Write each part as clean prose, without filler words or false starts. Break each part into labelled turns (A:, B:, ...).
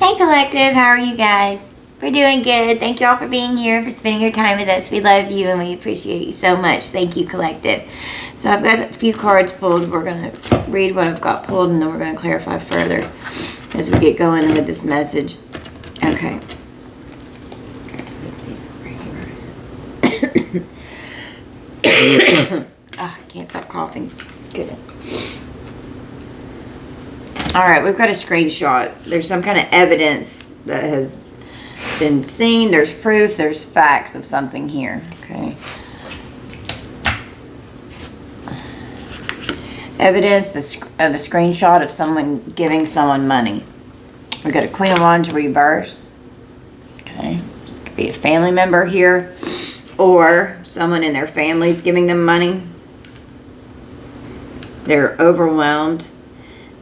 A: Hey Collective, how are you guys? We're doing good. Thank you all for being here, for spending your time with us. We love you and we appreciate you so much. Thank you, Collective. So I've got a few cards pulled. We're going to read what I've got pulled and then we're going to clarify further as we get going with this message. Okay. I can't stop coughing. Goodness. Alright, we've got a screenshot. There's some kind of evidence that has been seen. There's proof. There's facts of something here. Okay. Evidence of a screenshot of someone giving someone money. We've got a Queen of Wands reverse. Okay. This could be a family member here. Or someone in their family's giving them money. They're overwhelmed.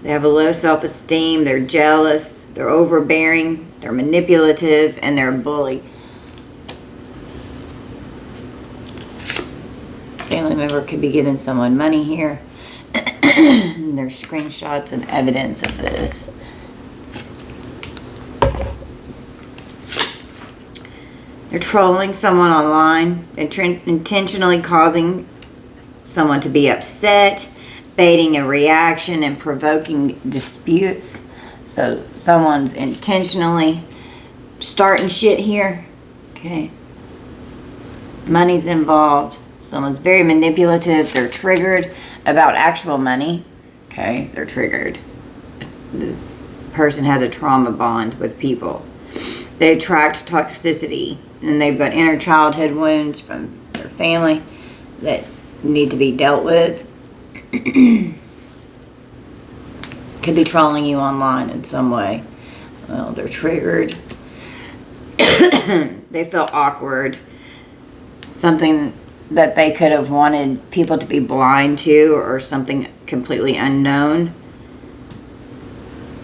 A: They have a low self-esteem. They're jealous. They're overbearing. They're manipulative. And they're a bully. Family member could be giving someone money here. And there's screenshots and evidence of this. They're trolling someone online, intentionally causing someone to be upset, baiting a reaction, and provoking disputes. So someone's intentionally starting shit here. Okay. Money's involved. Someone's very manipulative. They're triggered about actual money. Okay. They're triggered. This person has a trauma bond with people. They attract toxicity. And they've got inner childhood wounds from their family that need to be dealt with. Could be trolling you online in some way. Well, they're triggered. They felt awkward. Something that they could have wanted people to be blind to, or something completely unknown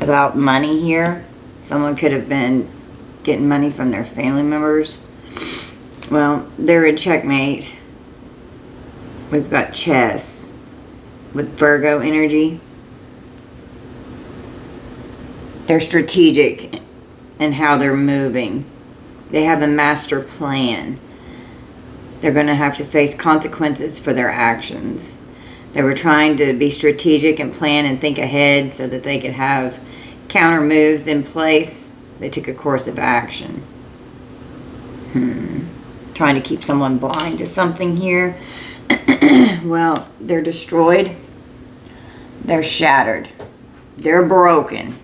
A: about money here. Someone could have been getting money from their family members. Well, they're in checkmate. We've got chess with Virgo energy. They're strategic in how they're moving. They have a master plan. They're going to have to face consequences for their actions. They were trying to be strategic and plan and think ahead so that they could have counter moves in place. They took a course of action. Trying to keep someone blind to something here. Well, they're destroyed. They're shattered. They're broken.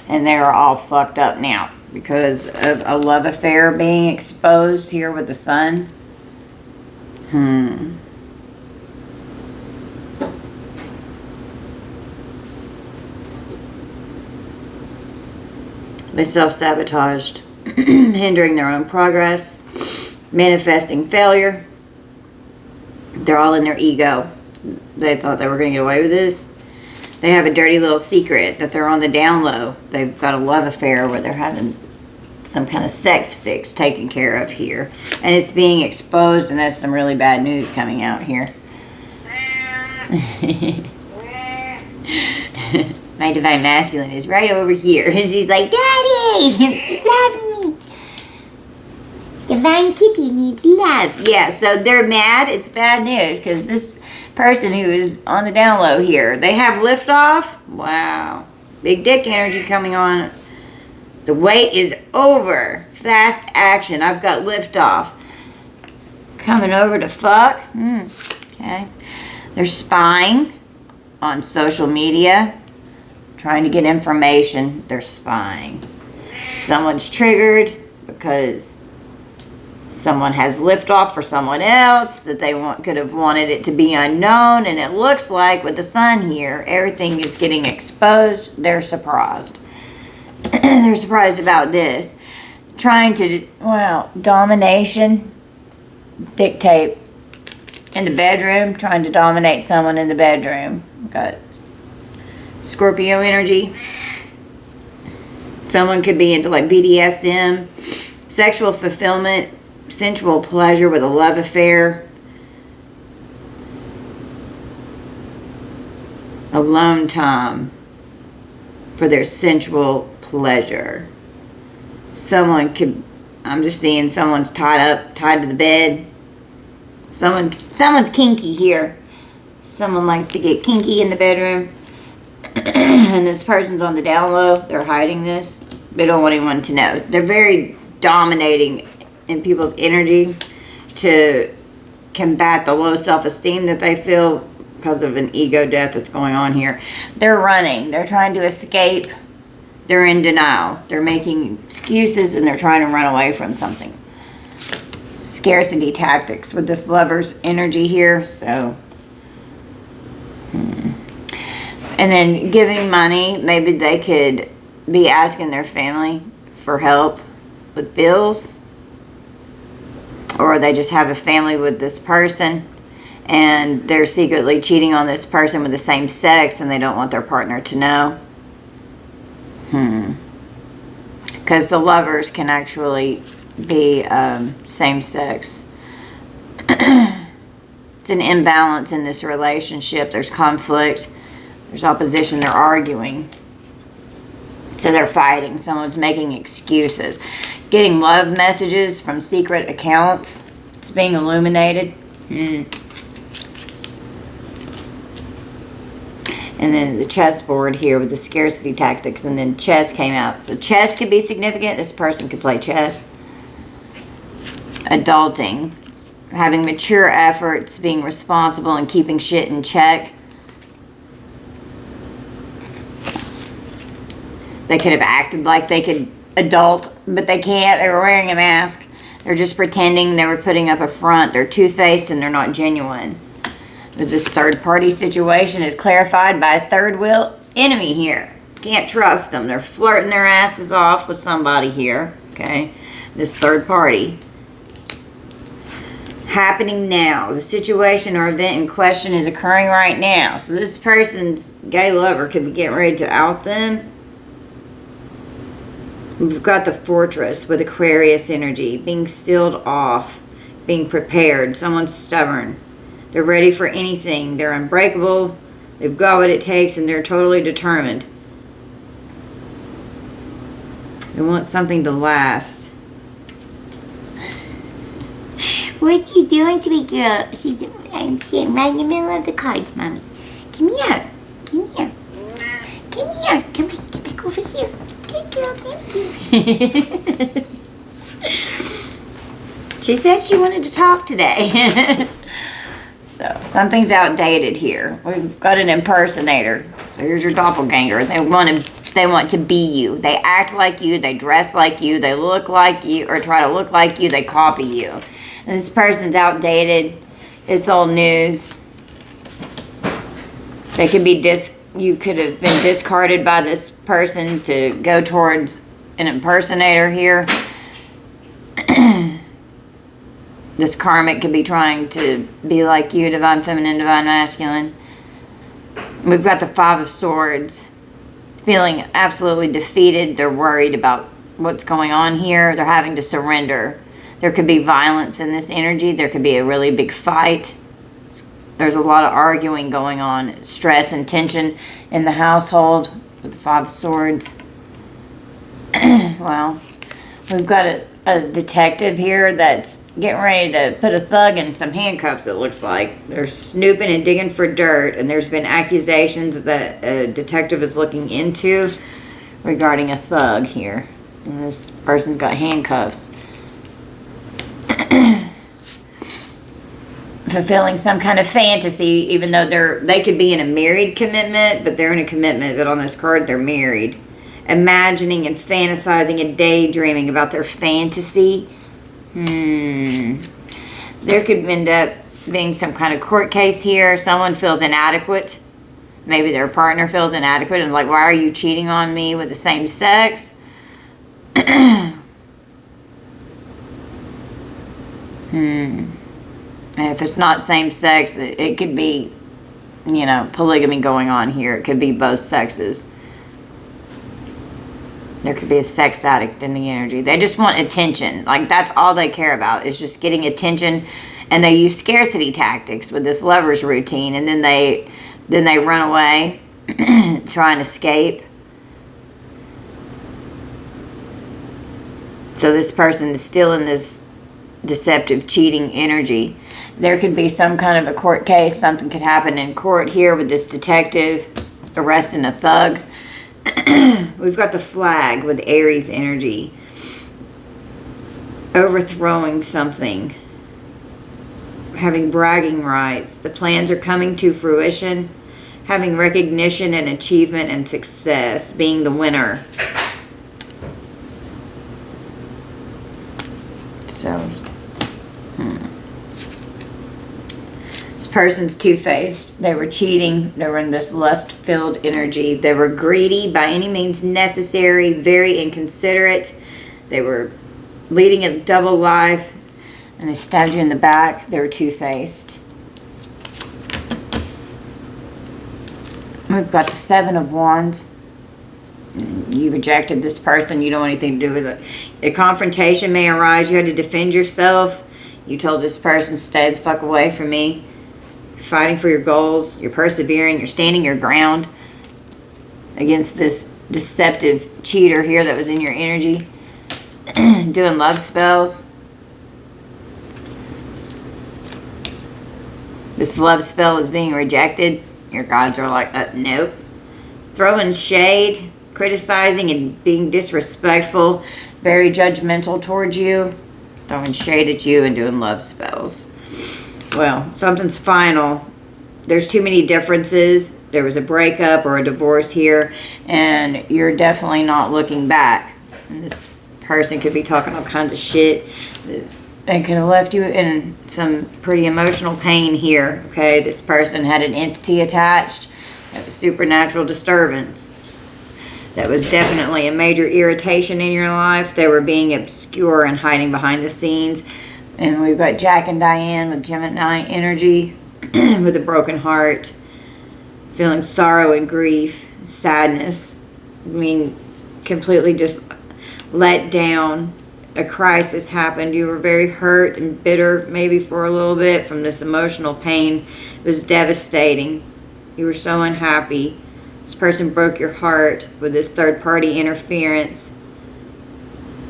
A: And they're all fucked up now because of a love affair being exposed here with the sun. They self-sabotaged, hindering their own progress, manifesting failure. They're all in their ego. They thought they were going to get away with this. They have a dirty little secret that they're on the down low. They've got a love affair where they're having some kind of sex fix taken care of here. And it's being exposed, and that's some really bad news coming out here. My divine masculine is right over here. And she's like, Daddy, love me. Divine kitty needs love. Yeah, so they're mad. It's bad news because this person who is on the down low here, they have liftoff. Wow. Big dick energy coming on. The wait is over. Fast action. I've got liftoff. Coming over to fuck. Okay. They're spying on social media. Trying to get information. They're spying. Someone's triggered because someone has liftoff for someone else that they could have wanted it to be unknown. And it looks like with the sun here, everything is getting exposed. They're surprised. They're surprised about this. Trying to, well, domination, dictate in the bedroom, trying to dominate someone in the bedroom. Got Scorpio energy. Someone could be into like BDSM, sexual fulfillment, sensual pleasure with a love affair. Alone time for their sensual pleasure. Someone could, I'm just seeing someone's tied to the bed. Someone's kinky here. Someone likes to get kinky in the bedroom. And this person's on the down low. They're hiding this. They don't want anyone to know. They're very dominating in people's energy to combat the low self-esteem that they feel because of an ego death that's going on here. They're running. They're trying to escape. They're in denial. They're making excuses and they're trying to run away from something. Scarcity tactics with this lover's energy here. So, and then giving money. Maybe they could be asking their family for help with bills. Or they just have a family with this person and they're secretly cheating on this person with the same sex and they don't want their partner to know. Because the lovers can actually be same sex. It's an imbalance in this relationship. There's conflict. There's opposition. They're arguing. So they're fighting. Someone's making excuses. Getting love messages from secret accounts. It's being illuminated. And then the chessboard here with the scarcity tactics. And then chess came out. So chess could be significant. This person could play chess. Adulting. Having mature efforts. Being responsible and keeping shit in check. They could have acted like they could adult, but they can't. They were wearing a mask. They're just pretending. They were putting up a front. They're two-faced and they're not genuine. This third-party situation is clarified by a third wheel enemy here. Can't trust them. They're flirting their asses off with somebody here. Okay? This third party. Happening now. The situation or event in question is occurring right now. So this person's gay lover could be getting ready to out them. We've got the Fortress with Aquarius energy. Being sealed off. Being prepared. Someone's stubborn. They're ready for anything. They're unbreakable. They've got what it takes and they're totally determined. They want something to last.
B: What you doing, sweet girl? I'm sitting right in the middle of the cards, Mommy. Come here. Come here. Come here. Come back over here. Good girl, thank you.
A: She said she wanted to talk today. So, something's outdated here. We've got an impersonator. So here's your doppelganger. They want to be you. They act like you. They dress like you. They look like you or try to look like you. They copy you. And this person's outdated. It's old news. They could be you could have been discarded by this person to go towards an impersonator here. This karmic could be trying to be like you, divine feminine, divine masculine. We've got the Five of Swords. Feeling absolutely defeated. They're worried about what's going on here. They're having to surrender. There could be violence in this energy. There could be a really big fight. There's a lot of arguing going on. Stress and tension in the household with the Five of Swords. Well, we've got a detective here that's getting ready to put a thug in some handcuffs, it looks like. They're snooping and digging for dirt, and there's been accusations that a detective is looking into regarding a thug here. And this person's got handcuffs. Fulfilling some kind of fantasy, even though they could be in a married commitment, but they're in a commitment, but on this card they're married. Imagining and fantasizing and daydreaming about their fantasy. There could end up being some kind of court case here. Someone feels inadequate. Maybe their partner feels inadequate and like, why are you cheating on me with the same sex? If it's not same sex, it could be, polygamy going on here. It could be both sexes. There could be a sex addict in the energy. They just want attention. Like, that's all they care about is just getting attention. And they use scarcity tactics with this lover's routine. And then they run away, try and escape. So this person is still in this deceptive, cheating energy. There could be some kind of a court case. Something could happen in court here with this detective arresting a thug. We've got the flag with Aries energy. Overthrowing something. Having bragging rights. The plans are coming to fruition. Having recognition and achievement and success. Being the winner. So, this person's two-faced. They were cheating. They were in this lust-filled energy. They were greedy by any means necessary. Very inconsiderate. They were leading a double life. And they stabbed you in the back. They were two-faced. We've got the Seven of Wands. You rejected this person. You don't want anything to do with it. A confrontation may arise. You had to defend yourself. You told this person, stay the fuck away from me. You're fighting for your goals. You're persevering. You're standing your ground against this deceptive cheater here that was in your energy. Doing love spells. This love spell is being rejected. Your gods are like, nope. Throwing shade, criticizing and being disrespectful, very judgmental towards you, throwing shade at you and doing love spells. Well, something's final. There's too many differences. There was a breakup or a divorce here, and you're definitely not looking back. And this person could be talking all kinds of shit. They could have left you in some pretty emotional pain here. Okay, this person had an entity attached. That was supernatural disturbance. That was definitely a major irritation in your life. They were being obscure and hiding behind the scenes. And we've got Jack and Diane with Gemini energy, with a broken heart, feeling sorrow and grief, sadness. I mean, completely just let down. A crisis happened. You were very hurt and bitter, maybe for a little bit, from this emotional pain. It was devastating. You were so unhappy. This person broke your heart with this third-party interference.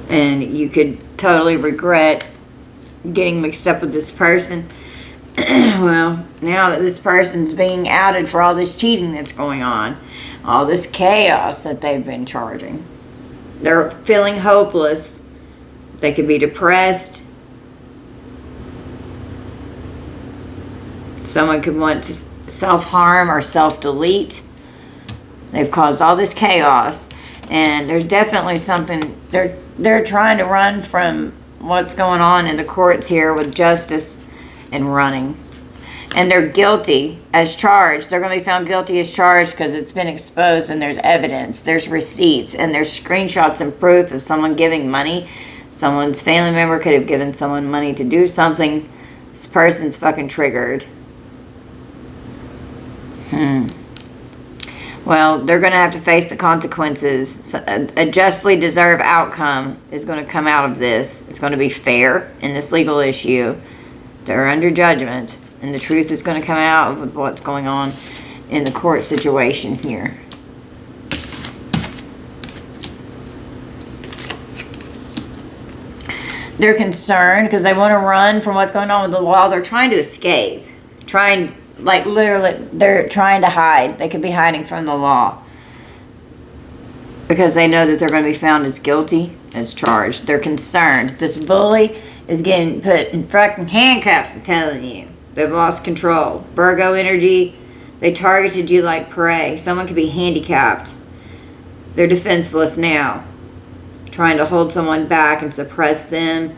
A: And you could totally regret getting mixed up with this person. Well, now that this person's being outed for all this cheating that's going on, all this chaos that they've been charging, they're feeling hopeless. They could be depressed. Someone could want to self-harm or self-delete. They've caused all this chaos, and there's definitely something they're trying to run from what's going on in the courts here with justice and running. And they're guilty as charged. They're going to be found guilty as charged because it's been exposed and there's evidence, there's receipts, and there's screenshots and proof of someone giving money. Someone's family member could have given someone money to do something. This person's fucking triggered. Well, they're going to have to face the consequences. A justly deserved outcome is going to come out of this. It's going to be fair in this legal issue. They're under judgment, and the truth is going to come out with what's going on in the court situation here. They're concerned because they want to run from what's going on with the law. They're trying to escape. Literally, they're trying to hide. They could be hiding from the law because they know that they're going to be found as guilty, as charged. They're concerned. This bully is getting put in fucking handcuffs, I'm telling you. They've lost control. Virgo energy, they targeted you like prey. Someone could be handicapped. They're defenseless now, trying to hold someone back and suppress them.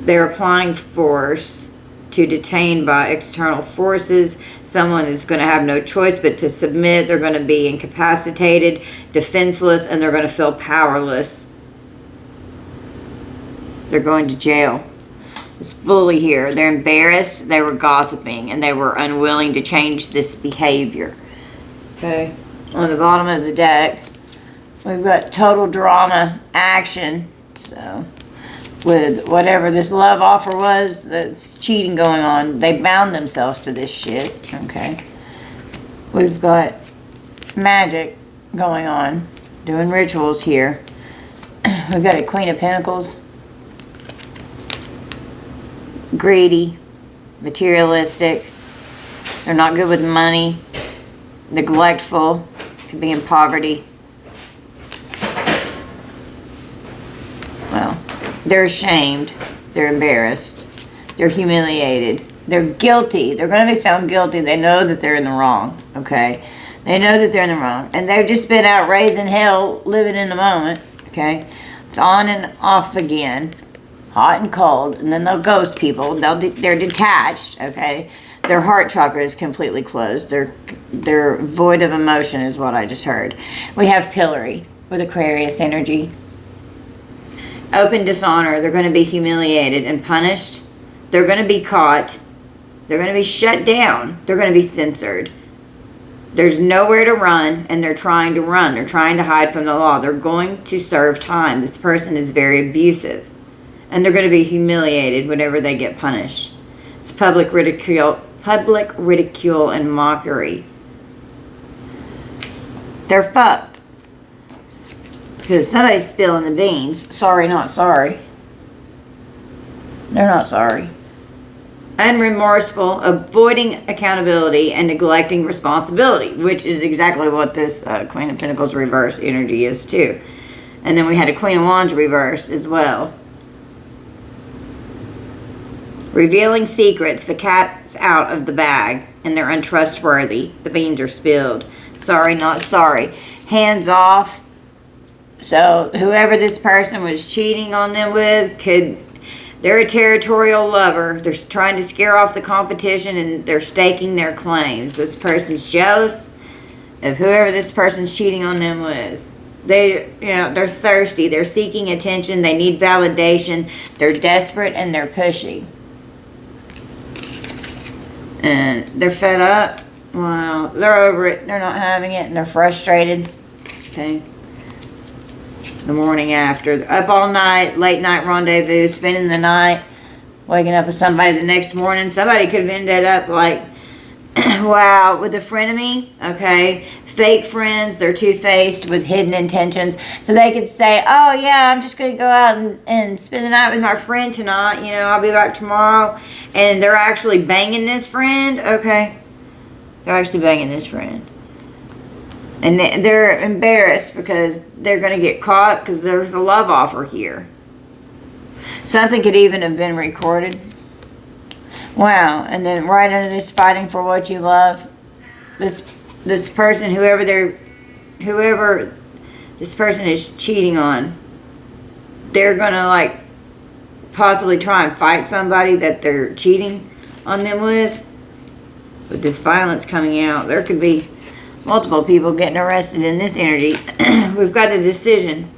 A: They're applying force to detain by external forces. Someone is going to have no choice but to submit. They're going to be incapacitated, defenseless, and they're going to feel powerless. They're going to jail. This bully here, they're embarrassed, they were gossiping, and they were unwilling to change this behavior. Okay, on the bottom of the deck, we've got total drama, action. So, with whatever this love offer was, that's cheating going on, they bound themselves to this shit. Okay, we've got magic going on, doing rituals here. We've got a Queen of Pentacles. Greedy, materialistic. They're not good with money. Neglectful. Could be in poverty. Well, they're ashamed. They're embarrassed. They're humiliated. They're guilty. They're going to be found guilty. They know that they're in the wrong. Okay? They know that they're in the wrong. And they've just been out raising hell, living in the moment. Okay? It's on and off again. Hot and cold. And then they'll ghost people. They're detached. Okay? Their heart chakra is completely closed. They're void of emotion is what I just heard. We have Pillory with Aquarius energy. Open dishonor. They're going to be humiliated and punished. They're going to be caught. They're going to be shut down. They're going to be censored. There's nowhere to run, and they're trying to run. They're trying to hide from the law. They're going to serve time. This person is very abusive, and they're going to be humiliated whenever they get punished. It's public ridicule and mockery. They're fucked. Because somebody's spilling the beans. Sorry, not sorry. They're not sorry. Unremorseful, avoiding accountability, and neglecting responsibility, which is exactly what this Queen of Pentacles reverse energy is too. And then we had a Queen of Wands reverse as well. Revealing secrets, the cat's out of the bag, and they're untrustworthy. The beans are spilled. Sorry, not sorry. Hands off. So whoever this person was cheating on them with they're a territorial lover. They're trying to scare off the competition, and they're staking their claims. This person's jealous of whoever this person's cheating on them with. They're thirsty. They're seeking attention. They need validation. They're desperate and they're pushy. And they're fed up. Wow. They're over it. They're not having it, and they're frustrated. Okay. The morning after. They're up all night, late night rendezvous, spending the night, waking up with somebody the next morning. Somebody could have ended up like, wow, with a frenemy, okay? Fake friends, they're two-faced with hidden intentions. So they could say, oh yeah, I'm just going to go out and spend the night with my friend tonight. You know, I'll be back tomorrow. And they're actually banging this friend, okay? They're actually banging this friend. And they're embarrassed because they're going to get caught because there's a love offer here. Something could even have been recorded. Wow. And then right under this fighting for what you love, this person, whoever this person is cheating on, they're going to like possibly try and fight somebody that they're cheating on them with. With this violence coming out, there could be multiple people getting arrested in this energy. We've got the decision.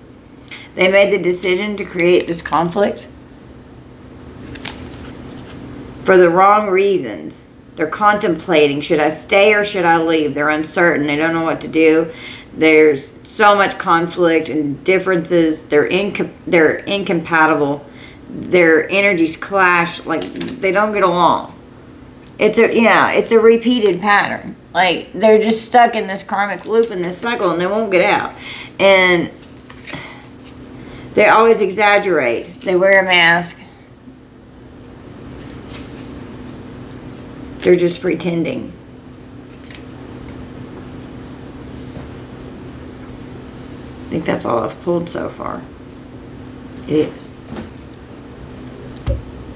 A: They made the decision to create this conflict for the wrong reasons. They're contemplating, should I stay or should I leave? They're uncertain. They don't know what to do. There's so much conflict and differences. They're incompatible. Their energies clash. Like, they don't get along. It's a repeated pattern. Like, they're just stuck in this karmic loop, in this cycle, and they won't get out. And they always exaggerate. They wear a mask. They're just pretending. I think that's all I've pulled so far. It is.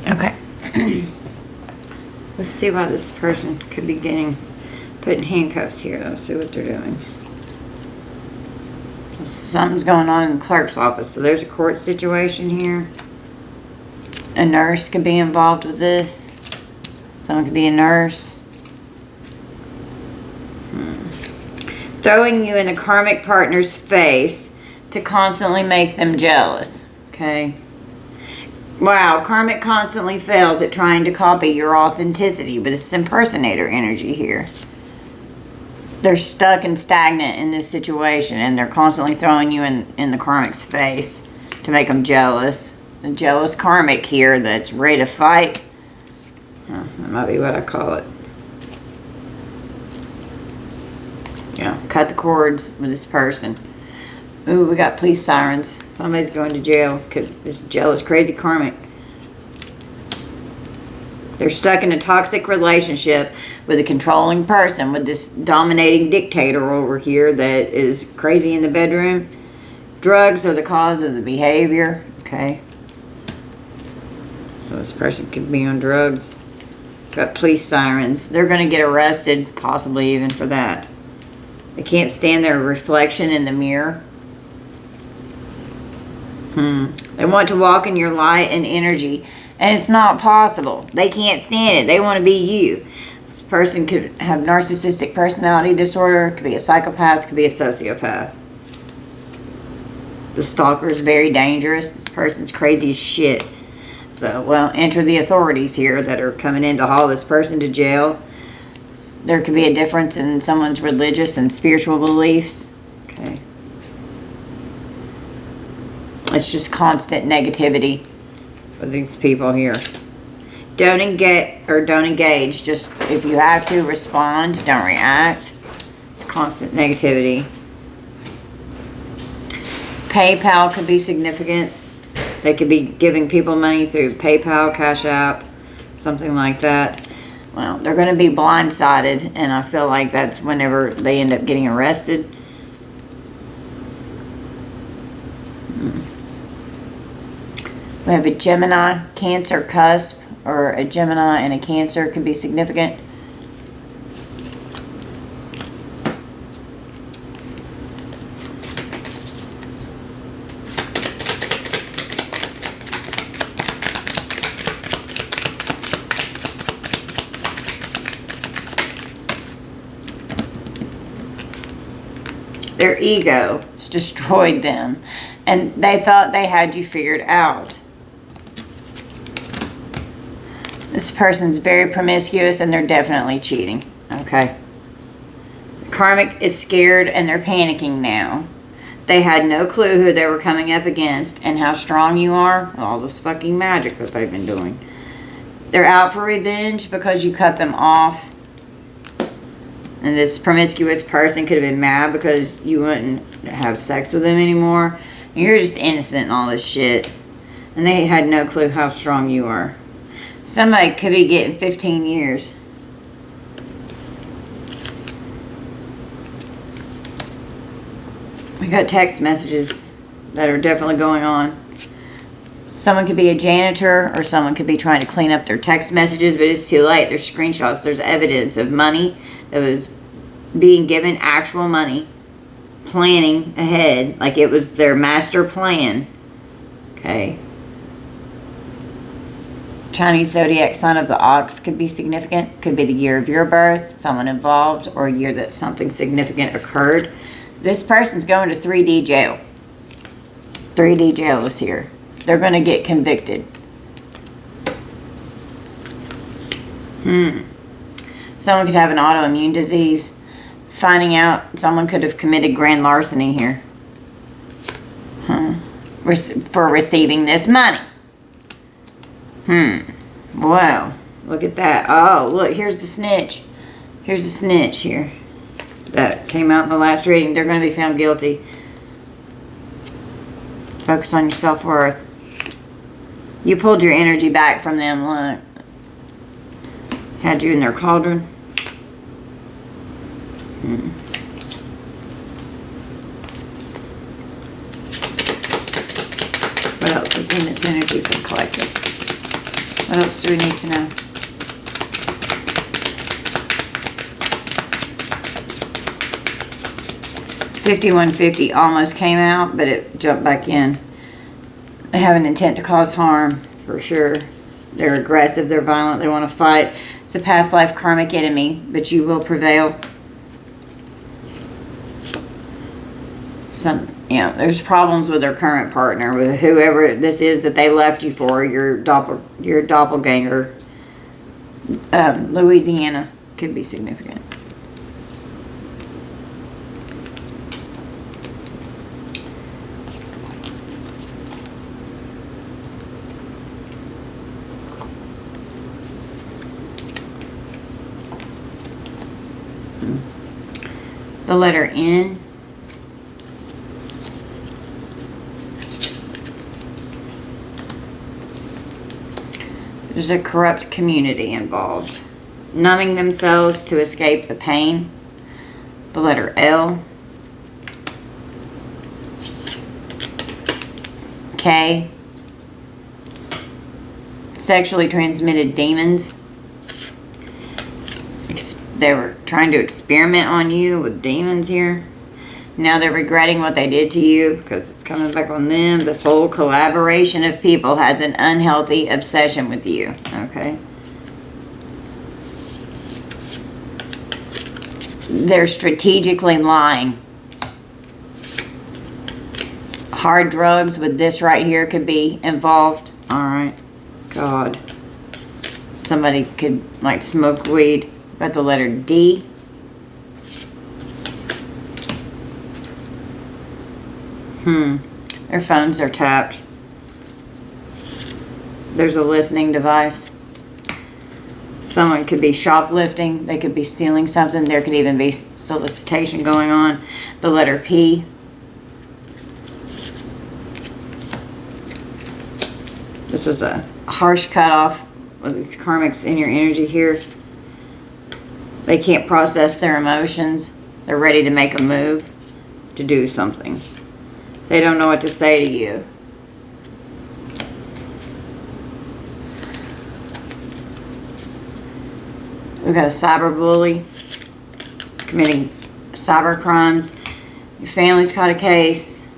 A: Okay. Let's see why this person could be put in handcuffs here. Let's see what they're doing. Something's going on in the clerk's office. So there's a court situation here. A nurse could be involved with this. Someone could be a nurse. Throwing you in the karmic partner's face to constantly make them jealous. Okay. Wow, karmic constantly fails at trying to copy your authenticity, but it's impersonator energy here. They're stuck and stagnant in this situation, and they're constantly throwing you in the karmic's face to make them jealous. A jealous karmic here that's ready to fight. Oh, that might be what I call it. Yeah, cut the cords with this person. Ooh, we got police sirens. Somebody's going to jail because this jail is crazy karmic. They're stuck in a toxic relationship with a controlling person, with this dominating dictator over here that is crazy in the bedroom. Drugs are the cause of the behavior. Okay. So this person could be on drugs. Got police sirens. They're going to get arrested, possibly even for that. They can't stand their reflection in the mirror. They want to walk in your light and energy, and it's not possible. They can't stand it. They want to be you. This person could have narcissistic personality disorder, could be a psychopath, could be a sociopath. The stalker is very dangerous. This person's crazy as shit. So, well, enter the authorities here that are coming in to haul this person to jail. There could be a difference in someone's religious and spiritual beliefs. Okay. It's just constant negativity for these people here. Don't engage. Just if you have to respond, don't react. It's constant negativity. PayPal could be significant. They could be giving people money through PayPal, Cash App, something like that. Well, they're going to be blindsided, and I feel like that's whenever they end up getting arrested. We have a Gemini, Cancer cusp, or a Gemini and a Cancer could be significant. Their ego has destroyed them, and they thought they had you figured out. This person's very promiscuous, and they're definitely cheating. Okay. Karmic is scared, and they're panicking now. They had no clue who they were coming up against and how strong you are. All this fucking magic that they've been doing. They're out for revenge because you cut them off. And this promiscuous person could have been mad because you wouldn't have sex with them anymore. And you're just innocent in all this shit. And they had no clue how strong you are. Somebody could be getting 15 years. We got text messages that are definitely going on. Someone could be a janitor, or someone could be trying to clean up their text messages, but it's too late. There's screenshots. There's evidence of money that was being given, actual money, planning ahead, like it was their master plan. Okay. Chinese zodiac sign of the ox could be significant. Could be the year of your birth, someone involved, or a year that something significant occurred. This person's going to 3D jail. 3D jail is here. They're going to get convicted. Someone could have an autoimmune disease. Finding out someone could have committed grand larceny here. For receiving this money. Wow. Look at that. Oh, look. Here's the snitch. Here's the snitch here. That came out in the last reading. They're going to be found guilty. Focus on your self-worth. You pulled your energy back from them. Look. Had you in their cauldron. What else is in this energy for the collective? What else do we need to know? $5150 almost came out, but it jumped back in. They have an intent to cause harm, for sure. They're aggressive, they're violent, they want to fight. It's a past life karmic enemy, but you will prevail. There's problems with their current partner, with whoever this is that they left you for, your doppelganger. Louisiana could be significant. The letter N. There's a corrupt community involved. Numbing themselves to escape the pain. The letter L. K. Sexually transmitted demons. They were trying to experiment on you with demons here. Now they're regretting what they did to you because it's coming back on them. This whole collaboration of people has an unhealthy obsession with you. Okay. They're strategically lying. Hard drugs with this right here could be involved. Alright. God. Somebody could like smoke weed. Got the letter D. Their phones are tapped. There's a listening device. Someone could be shoplifting. They could be stealing something. There could even be solicitation going on. The letter P. This was a harsh cutoff with these karmics in your energy here. They can't process their emotions. They're ready to make a move to do something. They don't know what to say to you. We've got a cyber bully committing cyber crimes. Your family's caught a case.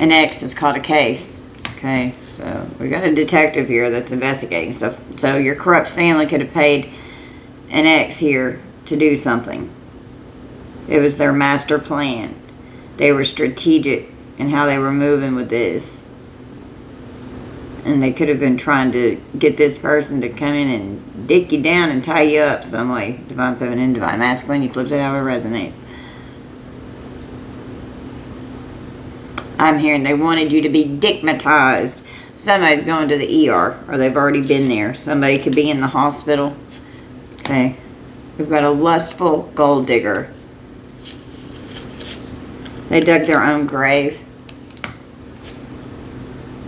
A: An ex has caught a case. Okay, so we got a detective here that's investigating stuff. So your corrupt family could have paid an ex here to do something. It was their master plan. They were strategic in how they were moving with this. And they could have been trying to get this person to come in and dick you down and tie you up some way. Divine feminine, divine masculine. You flipped it how it resonates. I'm hearing they wanted you to be dickmatized. Somebody's going to the ER, or they've already been there. Somebody could be in the hospital. Okay. We've got a lustful gold digger. They dug their own grave.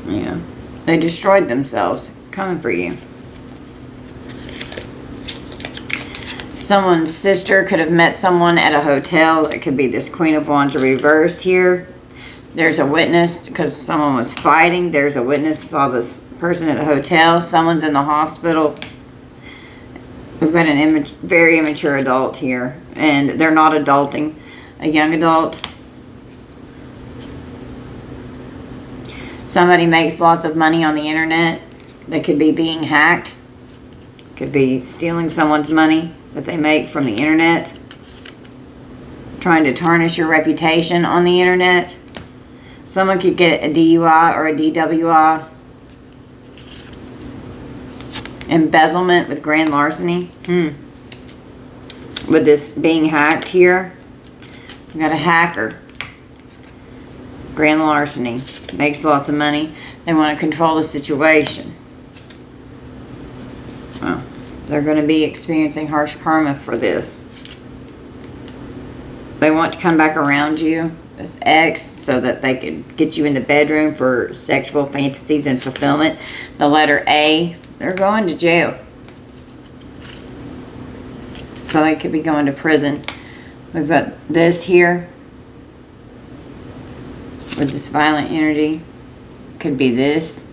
A: Yeah. They destroyed themselves. Coming for you. Someone's sister could have met someone at a hotel. It could be this Queen of Wands reverse here. There's a witness because someone was fighting. There's a witness saw this person at a hotel. Someone's in the hospital. We've got an very immature adult here. And they're not adulting. A young adult. Somebody makes lots of money on the internet. They could be being hacked. Could be stealing someone's money that they make from the internet. Trying to tarnish your reputation on the internet. Someone could get a DUI or a DWI. Embezzlement with grand larceny. With this being hacked here. We got a hacker. Grand larceny. Makes lots of money. They want to control the situation. Well, they're going to be experiencing harsh karma for this. They want to come back around you, this ex, so that they could get you in the bedroom for sexual fantasies and fulfillment. The letter A, they're going to jail. So they could be going to prison. We've got this here. With this violent energy. Could be this.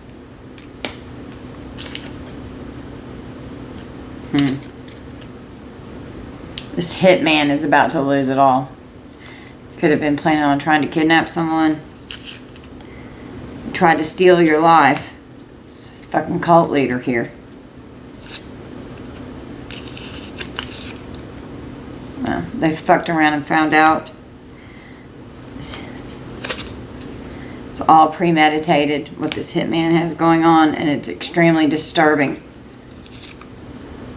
A: This hitman is about to lose it all. Could have been planning on trying to kidnap someone. Tried to steal your life. It's a fucking cult leader here. Well, they fucked around and found out. It's all premeditated what this hitman has going on, and it's extremely disturbing.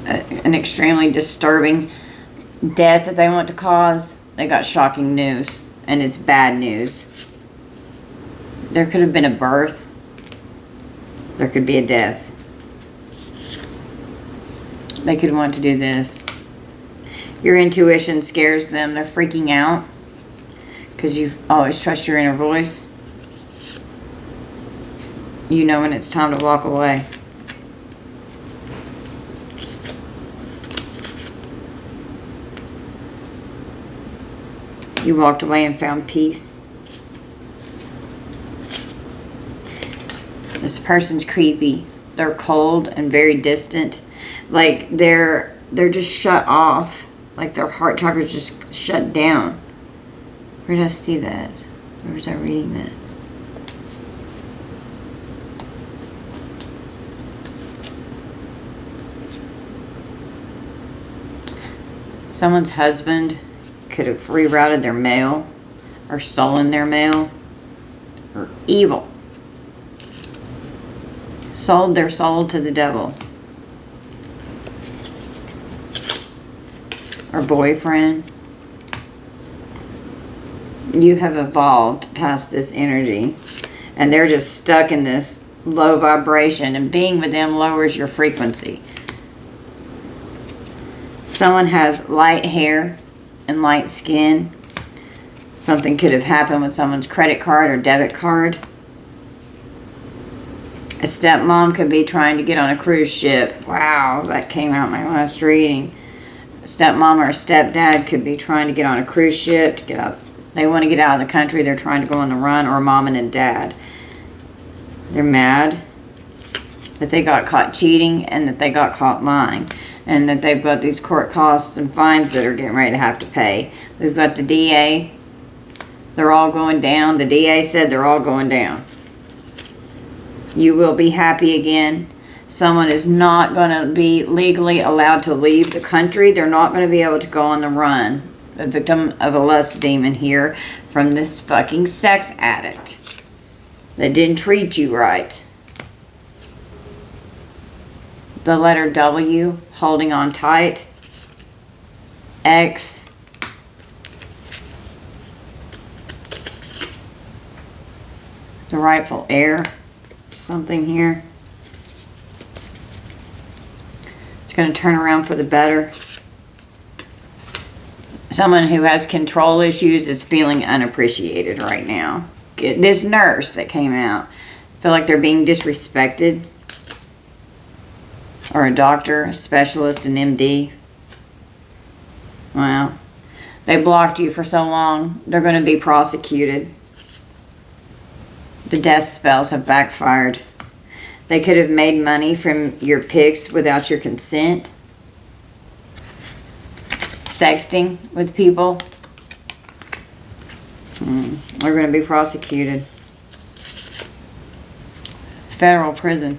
A: An extremely disturbing death that they want to cause. They got shocking news, and it's bad news. There could have been a birth. There could be a death. They could want to do this. Your intuition scares them. They're freaking out because you always trust your inner voice. You know when it's time to walk away. You walked away and found peace. This person's creepy. They're cold and very distant. Like they're just shut off. Like their heart chakra's just shut down. Where did I see that? Where was I reading that? Someone's husband could have rerouted their mail or stolen their mail, or evil. Sold their soul to the devil. Or boyfriend. You have evolved past this energy, and they're just stuck in this low vibration, and being with them lowers your frequency. Someone has light hair and light skin. Something could have happened with someone's credit card or debit card. A stepmom could be trying to get on a cruise ship. Wow, that came out in my last reading. A stepmom or a stepdad could be trying to get on a cruise ship to get out. They want to get out of the country. They're trying to go on the run, or a mom and a dad. They're mad that they got caught cheating and that they got caught lying, and that they've got these court costs and fines that are getting ready to have to pay. We've got the DA. They're all going down. The DA said they're all going down. You will be happy again. Someone is not going to be legally allowed to leave the country. They're not going to be able to go on the run. A victim of a lust demon here from this fucking sex addict that didn't treat you right. The letter W, holding on tight. X. The rightful heir. Something here. It's going to turn around for the better. Someone who has control issues is feeling unappreciated right now. This nurse that came out, feel like they're being disrespected. Or a doctor, a specialist, an MD. Well, they blocked you for so long, they're going to be prosecuted. The death spells have backfired. They could have made money from your pics without your consent. Sexting with people. They're going to be prosecuted. Federal prison.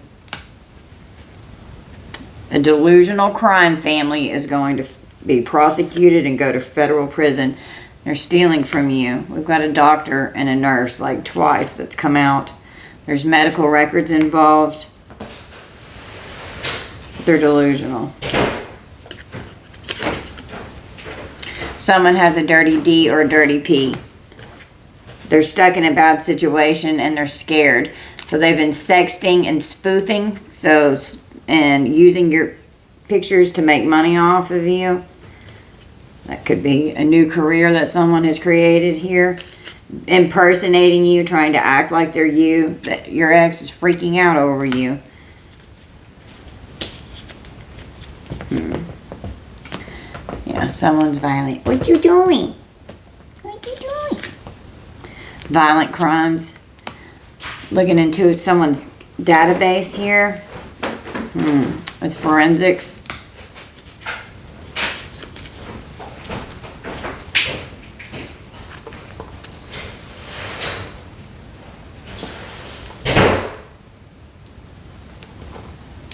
A: A delusional crime family is going to be prosecuted and go to federal prison. They're stealing from you. We've got a doctor and a nurse, like twice, that's come out. There's medical records involved. They're delusional. Someone has a dirty D or a dirty P. They're stuck in a bad situation and they're scared. So they've been sexting and spoofing, and using your pictures to make money off of you. That could be a new career that someone has created here. Impersonating you, trying to act like they're you. That your ex is freaking out over you. Yeah, someone's violent.
B: What you doing? What you doing?
A: Violent crimes. Looking into someone's database here. With forensics.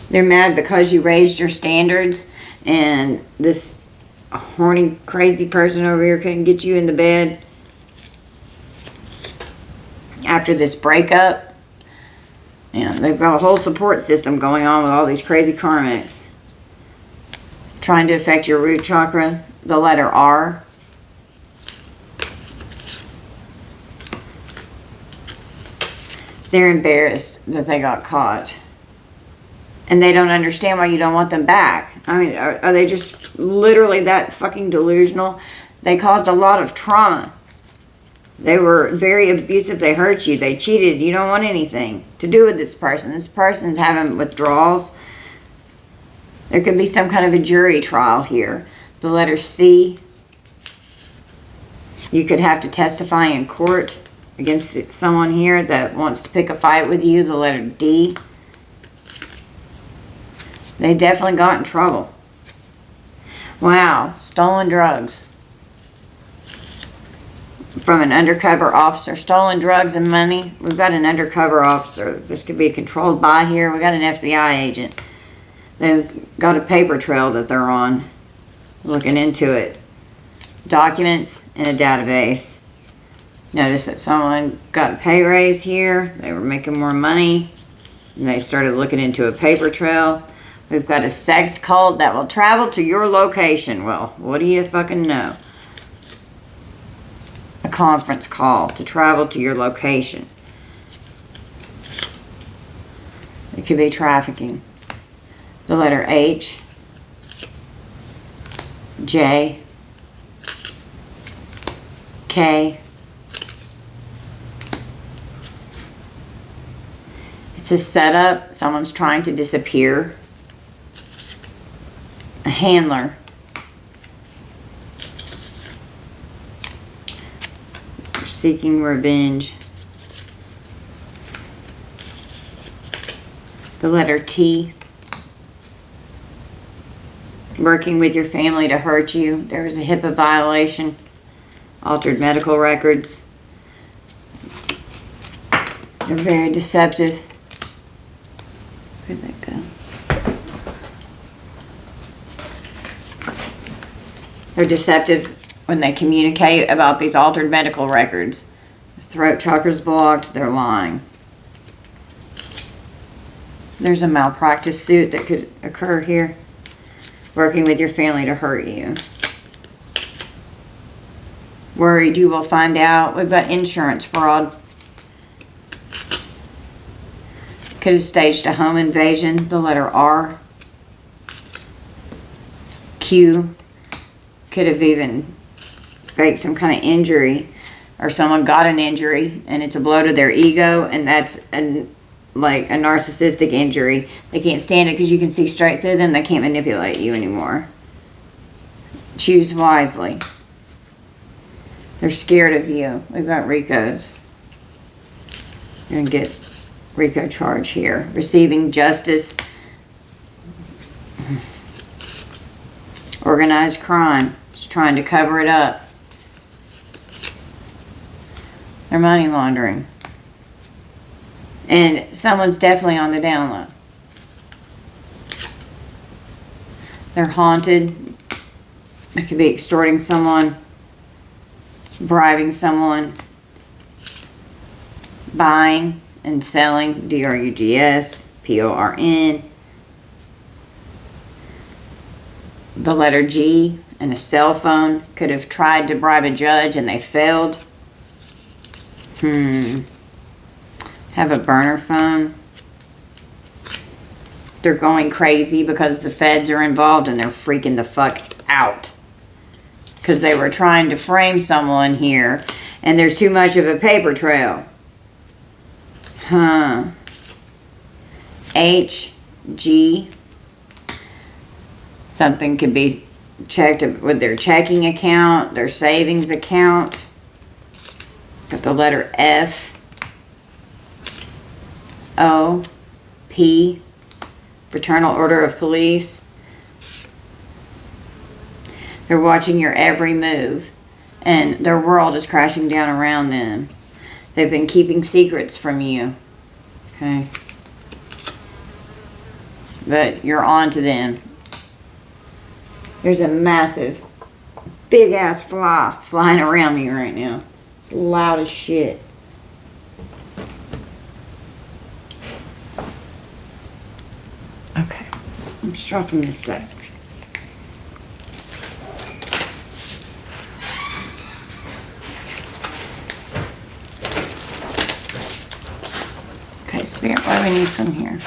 A: They're mad because you raised your standards and this horny, crazy person over here couldn't get you in the bed after this breakup. Yeah, they've got a whole support system going on with all these crazy karmics. Trying to affect your root chakra, the letter R. They're embarrassed that they got caught. And they don't understand why you don't want them back. I mean, are they just literally that fucking delusional? They caused a lot of trauma. They were very abusive. They hurt you. They cheated. You don't want anything to do with this person. This person's having withdrawals. There could be some kind of a jury trial here. The letter C. You could have to testify in court against someone here that wants to pick a fight with you, the letter D. They definitely got in trouble. Wow, stolen drugs. From an undercover officer. Stolen drugs and money. We've got an undercover officer. This could be controlled by here. We've got an FBI agent. They've got a paper trail that they're on. Looking into it. Documents in a database. Notice that someone got a pay raise here. They were making more money. And they started looking into a paper trail. We've got a sex cult that will travel to your location. Well, what do you fucking know? A conference call to travel to your location. It could be trafficking. The letter H, J, K. It's a setup. Someone's trying to disappear. A handler. Seeking revenge. The letter T. Working with your family to hurt you. There was a HIPAA violation. Altered medical records. They're very deceptive. Where'd that go? They're deceptive when they communicate about these altered medical records. Their throat chakra's blocked. They're lying. There's a malpractice suit that could occur here. Working with your family to hurt you. Worried you will find out. We've got insurance fraud. Could have staged a home invasion. The letter R. Q. Could have even faked some kind of injury. Or someone got an injury and it's a blow to their ego. And that's like a narcissistic injury. They can't stand it because you can see straight through them. They can't manipulate you anymore. Choose wisely. They're scared of you. We've got Ricos. You're going to get Rico charge here. Receiving justice. Organized crime. Just trying to cover it up. They're money laundering. And someone's definitely on the down low. They're haunted. It could be extorting someone. Bribing someone. Buying and selling. DRUGS. PORN. The letter G and a cell phone. Could have tried to bribe a judge and they failed. Have a burner phone. They're going crazy because the feds are involved and they're freaking the fuck out. Because they were trying to frame someone here and there's too much of a paper trail. H, G. Something could be checked with their checking account, their savings account. Got the letter F. O, P, Fraternal Order of Police. They're watching your every move and their world is crashing down around them. They've been keeping secrets from you. Okay. But you're on to them. There's a massive, big ass fly flying around me right now. It's loud as shit. Okay, let's draw from this deck. Okay, Spirit, what do we need from here?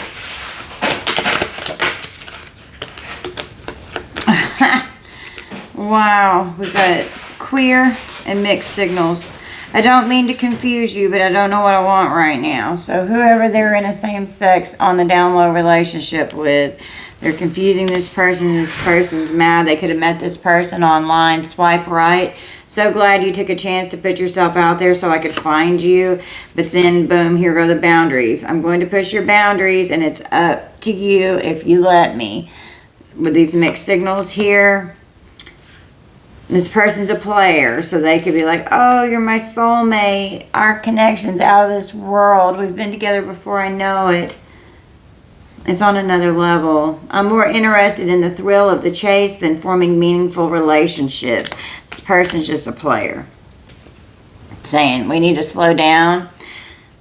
A: Wow, we got queer and mixed signals. I don't mean to confuse you, but I don't know what I want right now. So whoever they're in a same-sex on the down low relationship with, they're confusing this person. This person's mad. They could have met this person online. Swipe right. So glad you took a chance to put yourself out there so I could find you. But then, boom, here go the boundaries. I'm going to push your boundaries, and it's up to you if you let me. With these mixed signals here, this person's a player, so they could be like, oh, you're my soulmate. Our connection's out of this world. We've been together before I know it. It's on another level. I'm more interested in the thrill of the chase than forming meaningful relationships. This person's just a player. Saying, we need to slow down.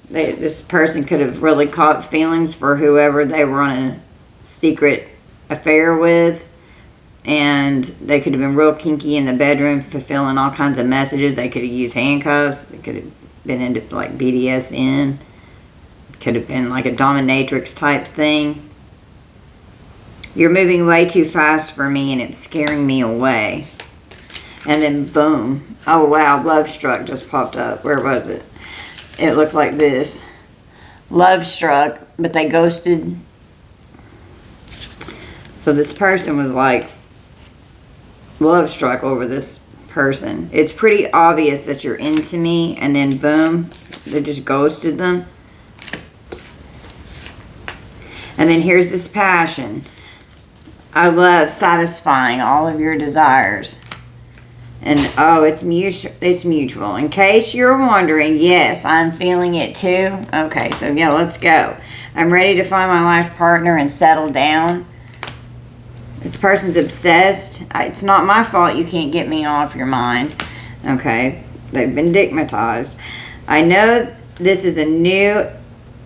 A: This person could have really caught feelings for whoever they were on a secret affair with. And they could have been real kinky in the bedroom, fulfilling all kinds of messages. They could have used handcuffs. They could have been into like BDSM. Could have been like a dominatrix type thing. You're moving way too fast for me and it's scaring me away. And then boom. Oh wow, love struck just popped up. Where was it? It looked like this. Love struck, but they ghosted. So this person was like love struck over this person. It's pretty obvious that you're into me, and then boom, they just ghosted them. And then here's this passion. I love satisfying all of your desires. And oh, it's mutual. In case you're wondering, yes, I'm feeling it too. Okay, so yeah, let's go. I'm ready to find my life partner and settle down. This person's obsessed. It's not my fault you can't get me off your mind. Okay, they've been stigmatized. I know this is a new...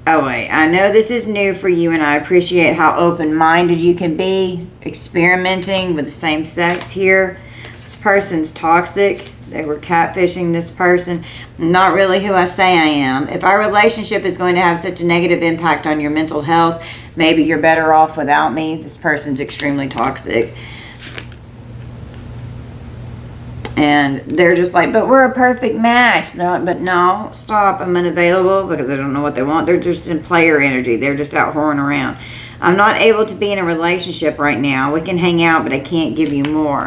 A: Oh wait, I know this is new for you and I appreciate how open-minded you can be. Experimenting with the same sex here. This person's toxic. They were catfishing this person. Not really who I say I am. If our relationship is going to have such a negative impact on your mental health, maybe you're better off without me. This person's extremely toxic. And they're just like, but we're a perfect match. They're like, but no, stop. I'm unavailable because I don't know what they want. They're just in player energy. They're just out whoring around. I'm not able to be in a relationship right now. We can hang out, but I can't give you more.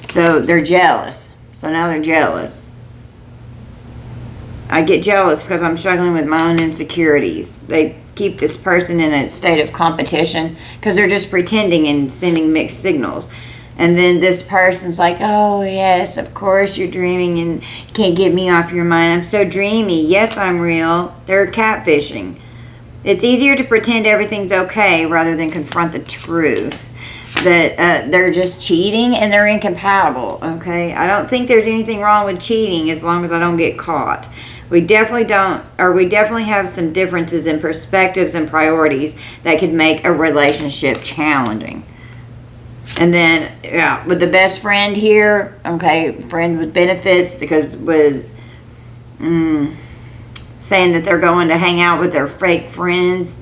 A: So they're jealous. So now they're jealous. I get jealous because I'm struggling with my own insecurities. They keep this person in a state of competition because they're just pretending and sending mixed signals. And then this person's like, oh, yes, of course you're dreaming and you can't get me off your mind. I'm so dreamy. Yes, I'm real. They're catfishing. It's easier to pretend everything's okay rather than confront the truth. That they're just cheating and they're incompatible, okay? I don't think there's anything wrong with cheating as long as I don't get caught. We definitely have some differences in perspectives and priorities that could make a relationship challenging. And then, yeah, with the best friend here, okay, friend with benefits, because with saying that they're going to hang out with their fake friends,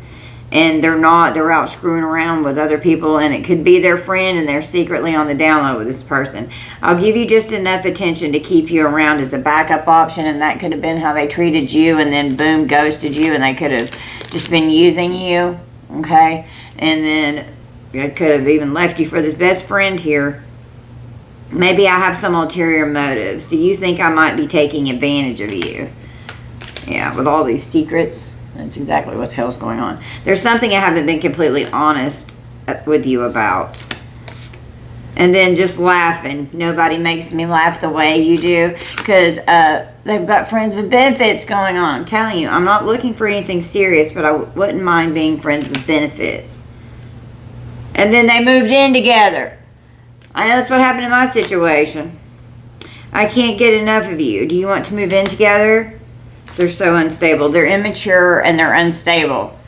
A: and they're not, they're out screwing around with other people, and it could be their friend, and they're secretly on the down low with this person. I'll give you just enough attention to keep you around as a backup option, and that could have been how they treated you, and then boom, ghosted you, and they could have just been using you, okay? And then I could have even left you for this best friend here. Maybe I have some ulterior motives. Do you think I might be taking advantage of you? Yeah, with all these secrets. That's exactly what the hell's going on. There's something I haven't been completely honest with you about. And then just laughing. Nobody makes me laugh the way you do. Because they've got friends with benefits going on. I'm telling you, I'm not looking for anything serious, but I wouldn't mind being friends with benefits. And then they moved in together. I know that's what happened in my situation. I can't get enough of you. Do you want to move in together? They're so unstable. They're immature and they're unstable.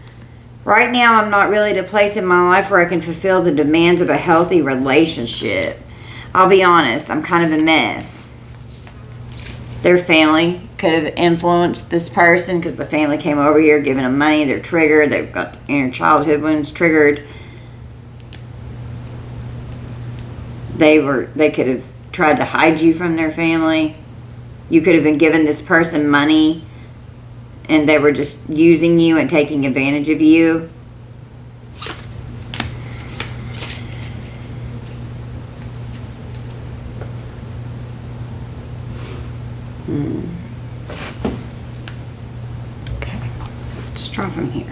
A: Right now, I'm not really at a place in my life where I can fulfill the demands of a healthy relationship. I'll be honest, I'm kind of a mess. Their family could have influenced this person because the family came over here giving them money. They're triggered. They've got inner childhood wounds triggered. They could have tried to hide you from their family. You could have been giving this person money and they were just using you and taking advantage of you. Okay, let's draw from here.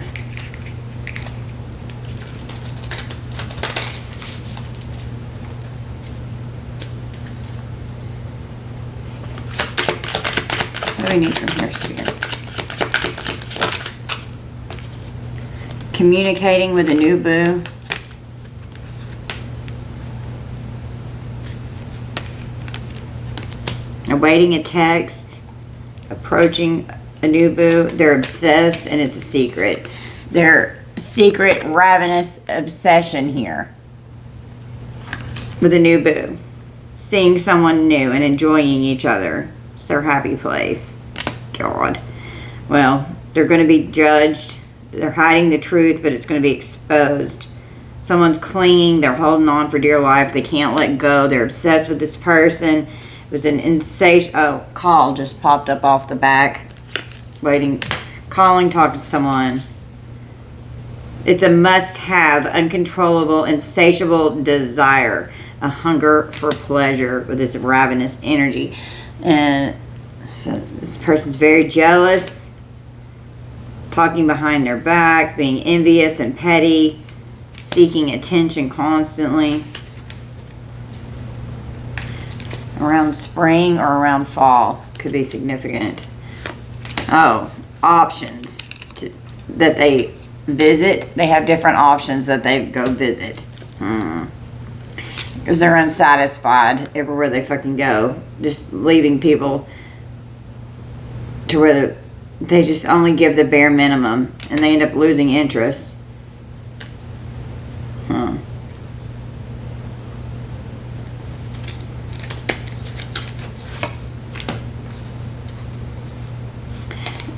A: What do we need from here, Spirit? Communicating with a new boo. Awaiting a text. Approaching a new boo. They're obsessed and it's a secret. Their secret ravenous obsession here with a new boo. Seeing someone new and enjoying each other. It's their happy place. God. Well, they're going to be judged. They're hiding the truth, but it's going to be exposed. Someone's clinging. They're holding on for dear life. They can't let go. They're obsessed with this person. It was an insatiable... Oh, call just popped up off the back. Waiting. Calling, talking to someone. It's a must-have, uncontrollable, insatiable desire. A hunger for pleasure with this ravenous energy. And so this person's very jealous. Talking behind their back. Being envious and petty. Seeking attention constantly. Around spring or around fall could be significant. Oh, options that they visit. They have different options that they go visit. Because they're unsatisfied everywhere they fucking go. Just leaving people to where they just only give the bare minimum and they end up losing interest.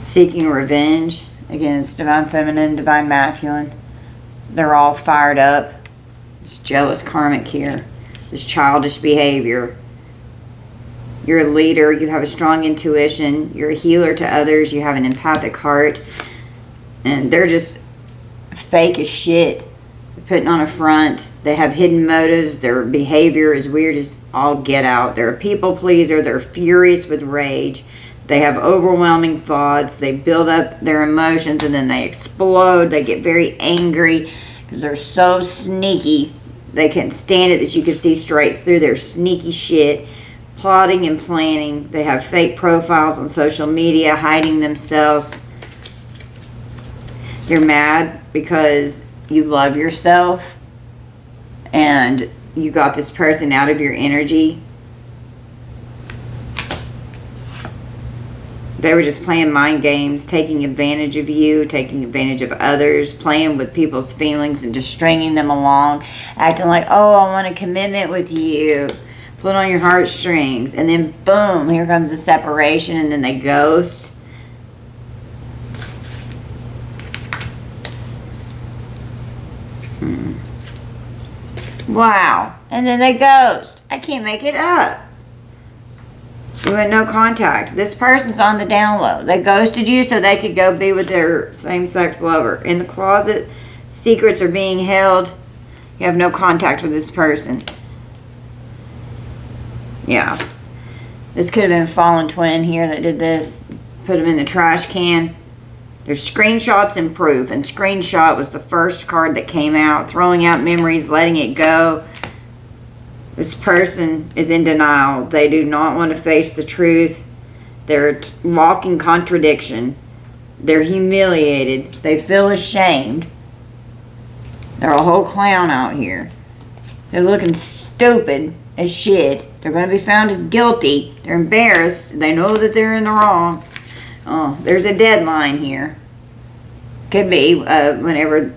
A: Seeking revenge against divine feminine, divine masculine. They're all fired up. This jealous karmic here. This childish behavior. You're a leader. You have a strong intuition. You're a healer to others. You have an empathic heart. And they're just fake as shit. They're putting on a front. They have hidden motives. Their behavior is weird as all get out. They're a people pleaser. They're furious with rage. They have overwhelming thoughts. They build up their emotions and then they explode. They get very angry because they're so sneaky. They can't stand it that you can see straight through their sneaky shit. Plotting and planning. They have fake profiles on social media, hiding themselves. You're mad because you love yourself and you got this person out of your energy. They were just playing mind games, taking advantage of you, taking advantage of others, playing with people's feelings and just stringing them along, acting like, oh, I want a commitment with you, pull on your heartstrings, and then boom, here comes a separation, and then they ghost. Wow, and then they ghost. I can't make it up. You had no contact. This person's on the down low. They ghosted you so they could go be with their same-sex lover. In the closet, secrets are being held. You have no contact with this person. Yeah. This could have been a fallen twin here that did this. Put them in the trash can. There's screenshots and proof. And screenshot was the first card that came out. Throwing out memories, letting it go. This person is in denial. They do not want to face the truth. They're walking contradiction. They're humiliated. They feel ashamed. They're a whole clown out here. They're looking stupid as shit. They're going to be found as guilty. They're embarrassed. They know that they're in the wrong. Oh, there's a deadline here. Could be whenever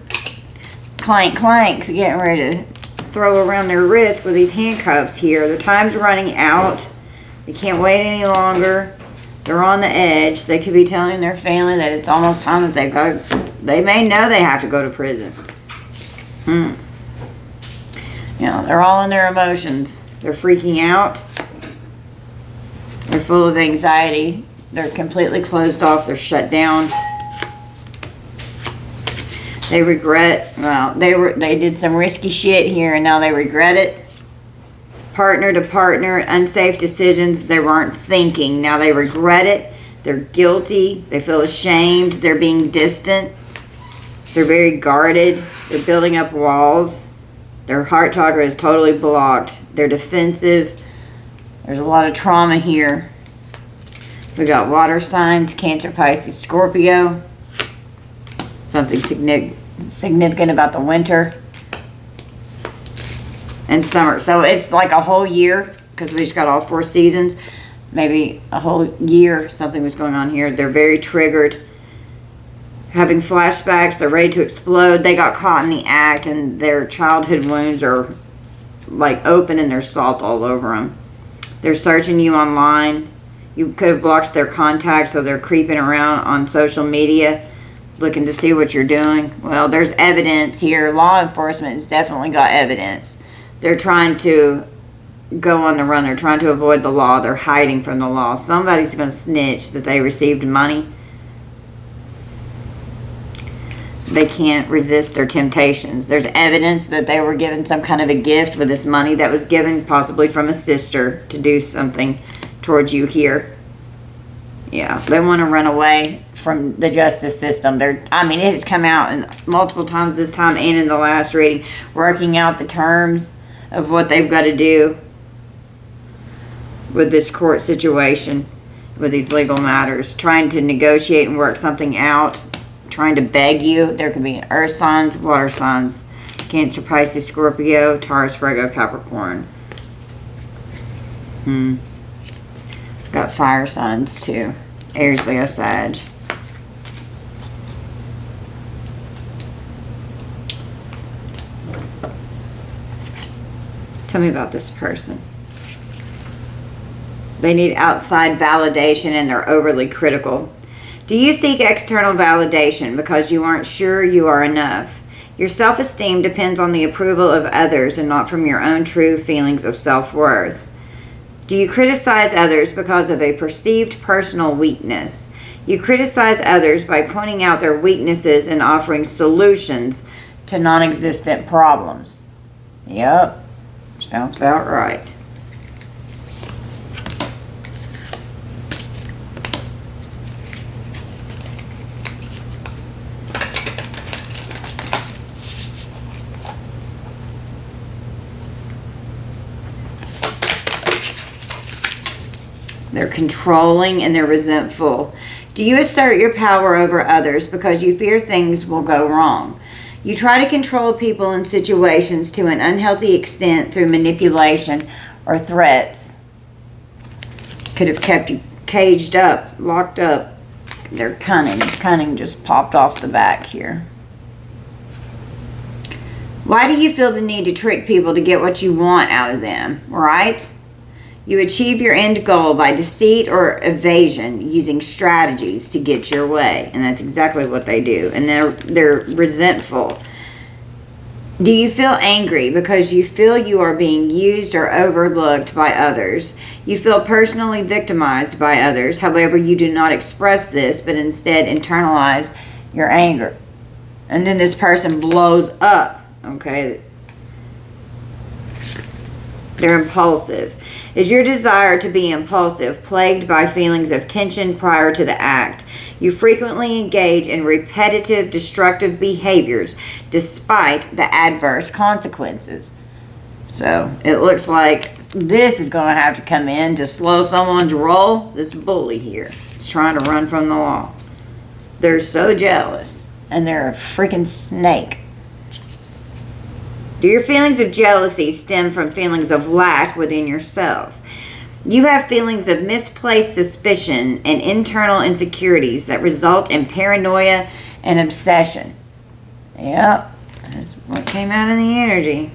A: Clank's getting ready to throw around their wrist with these handcuffs here. Their time's running out. They can't wait any longer. They're on the edge. They could be telling their family that it's almost time that they may know they have to go to prison. You know, they're all in their emotions. They're freaking out. They're full of anxiety. They're completely closed off. They're shut down. They regret, well, they did some risky shit here and now they regret it. Partner to partner, unsafe decisions they weren't thinking. Now they regret it. They're guilty. They feel ashamed. They're being distant. They're very guarded. They're building up walls. Their heart chakra is totally blocked. They're defensive. There's a lot of trauma here. We got water signs, Cancer, Pisces, Scorpio. Something significant about the winter and summer. So it's like a whole year, because we just got all 4 seasons. Maybe a whole year something was going on here. They're very triggered, having flashbacks. They're ready to explode. They got caught in the act and their childhood wounds are like open and there's salt all over them. They're searching you online. You could have blocked their contacts, so they're creeping around on social media looking to see what you're doing. Well, there's evidence here. Law enforcement has definitely got evidence. They're trying to go on the run. They're trying to avoid the law. They're hiding from the law. Somebody's going to snitch that they received money. They can't resist their temptations. There's evidence that they were given some kind of a gift with this money that was given possibly from a sister to do something towards you here. Yeah, they want to run away from the justice system. I mean, it has come out in multiple times this time and in the last reading, working out the terms of what they've got to do with this court situation, with these legal matters, trying to negotiate and work something out, trying to beg you. There could be earth signs, water signs, Cancer, Pisces, Scorpio, Taurus, Virgo, Capricorn. Got fire signs too. Aries, Leo, Sag. Tell me about this person. They need outside validation and they're overly critical. Do you seek external validation because you aren't sure you are enough? Your self-esteem depends on the approval of others and not from your own true feelings of self-worth. Do you criticize others because of a perceived personal weakness? You criticize others by pointing out their weaknesses and offering solutions to non-existent problems. Yep, sounds about right. They're controlling and they're resentful. Do you assert your power over others because you fear things will go wrong? You try to control people and situations to an unhealthy extent through manipulation or threats. Could have kept you caged up, locked up. They're cunning. Cunning just popped off the back here. Why do you feel the need to trick people to get what you want out of them, right? You achieve your end goal by deceit or evasion using strategies to get your way. And that's exactly what they do. And they're resentful. Do you feel angry because you feel you are being used or overlooked by others? You feel personally victimized by others. However, you do not express this, but instead internalize your anger. And then this person blows up. Okay? They're impulsive. Is your desire to be impulsive plagued by feelings of tension prior to the act? You frequently engage in repetitive, destructive behaviors despite the adverse consequences. So it looks like this is going to have to come in to slow someone's roll. This bully here is trying to run from the law. They're so jealous, and they're a freaking snake. Do your feelings of jealousy stem from feelings of lack within yourself? You have feelings of misplaced suspicion and internal insecurities that result in paranoia and obsession. Yep, that's what came out in the energy.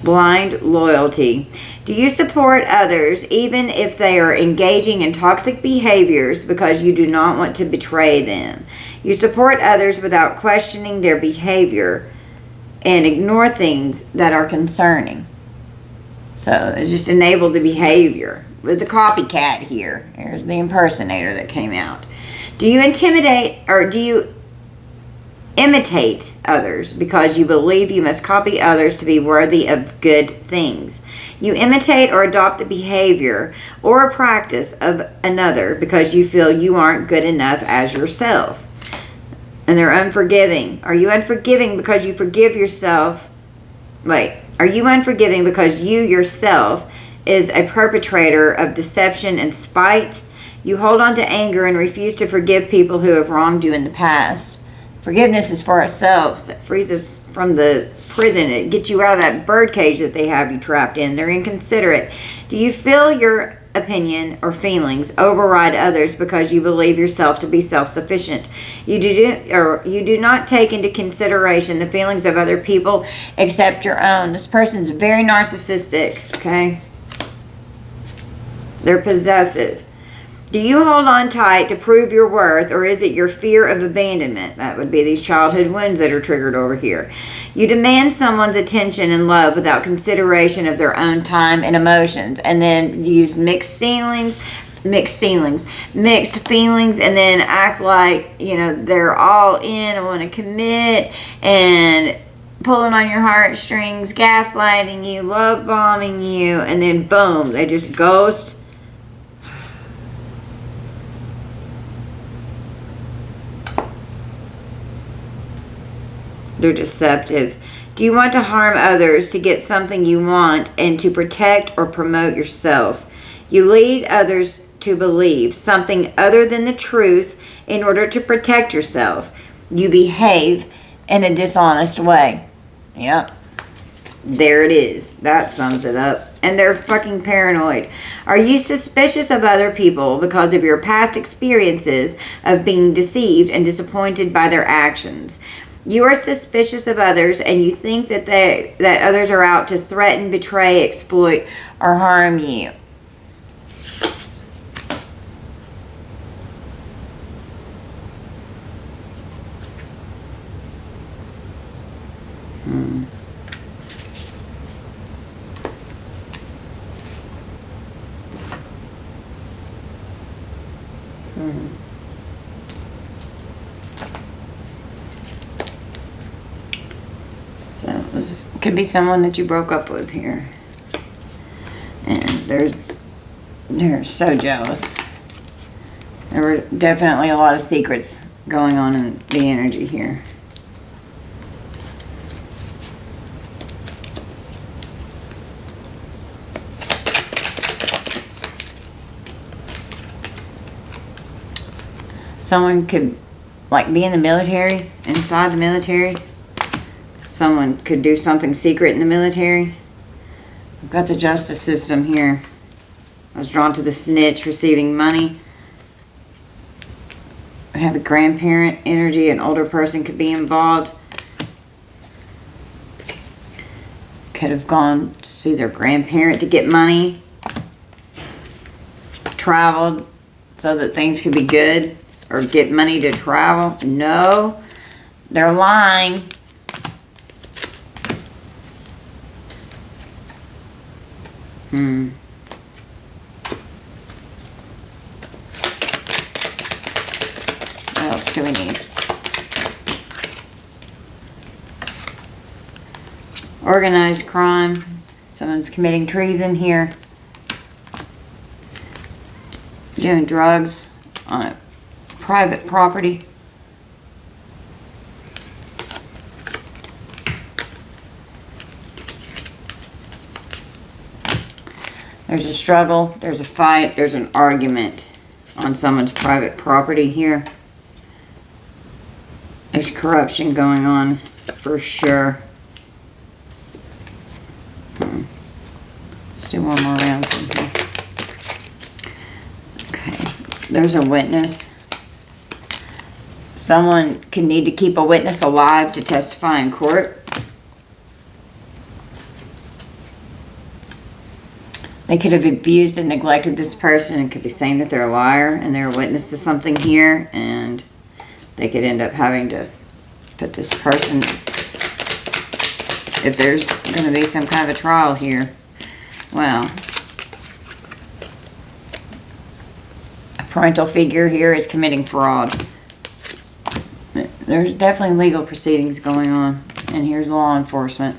A: Blind loyalty. Do you support others even if they are engaging in toxic behaviors because you do not want to betray them? You support others without questioning their behavior and ignore things that are concerning. So it's just enabled the behavior. With the copycat here, here's the impersonator that came out. Do you intimidate or do you imitate others because you believe you must copy others to be worthy of good things? You imitate or adopt the behavior or a practice of another because you feel you aren't good enough as yourself. And they're unforgiving. Are you unforgiving because you forgive yourself? Are you unforgiving because you yourself is a perpetrator of deception and spite? You hold on to anger and refuse to forgive people who have wronged you in the past. Forgiveness is for ourselves. That frees us from the prison. It gets you out of that birdcage that they have you trapped in. They're inconsiderate. Do you feel your opinion or feelings override others because you believe yourself to be self-sufficient? You do not take into consideration the feelings of other people except your own. This person's very narcissistic, okay? They're possessive. Do you hold on tight to prove your worth, or is it your fear of abandonment? That would be these childhood wounds that are triggered over here. You demand someone's attention and love without consideration of their own time and emotions, and then use mixed feelings, and then act like, they're all in and want to commit, and pulling on your heartstrings, gaslighting you, love bombing you, and then boom, they just ghost. They're deceptive. Do you want to harm others to get something you want and to protect or promote yourself? You lead others to believe something other than the truth in order to protect yourself. You behave in a dishonest way. Yep. There it is. That sums it up. And they're fucking paranoid. Are you suspicious of other people because of your past experiences of being deceived and disappointed by their actions? You are suspicious of others and you think that others are out to threaten, betray, exploit, or harm you. So this could be someone that you broke up with here. And they're so jealous. There were definitely a lot of secrets going on in the energy here. Someone could be in the military, inside the military. Someone could do something secret in the military. I've got the justice system here. I was drawn to the snitch receiving money. I have a grandparent energy. An older person could be involved. Could have gone to see their grandparent to get money. Traveled so that things could be good. Or get money to travel. No. They're lying. What else do we need? Organized crime. Someone's committing treason here. Doing drugs on a private property. There's a struggle, there's a fight, there's an argument on someone's private property here. There's corruption going on for sure. Let's do one more round from here. Okay, there's a witness. Someone can need to keep a witness alive to testify in court. They could have abused and neglected this person and could be saying that they're a liar and they're a witness to something here, and they could end up having to put this person if there's going to be some kind of a trial here. Well, a parental figure here is committing fraud. There's definitely legal proceedings going on. And here's law enforcement.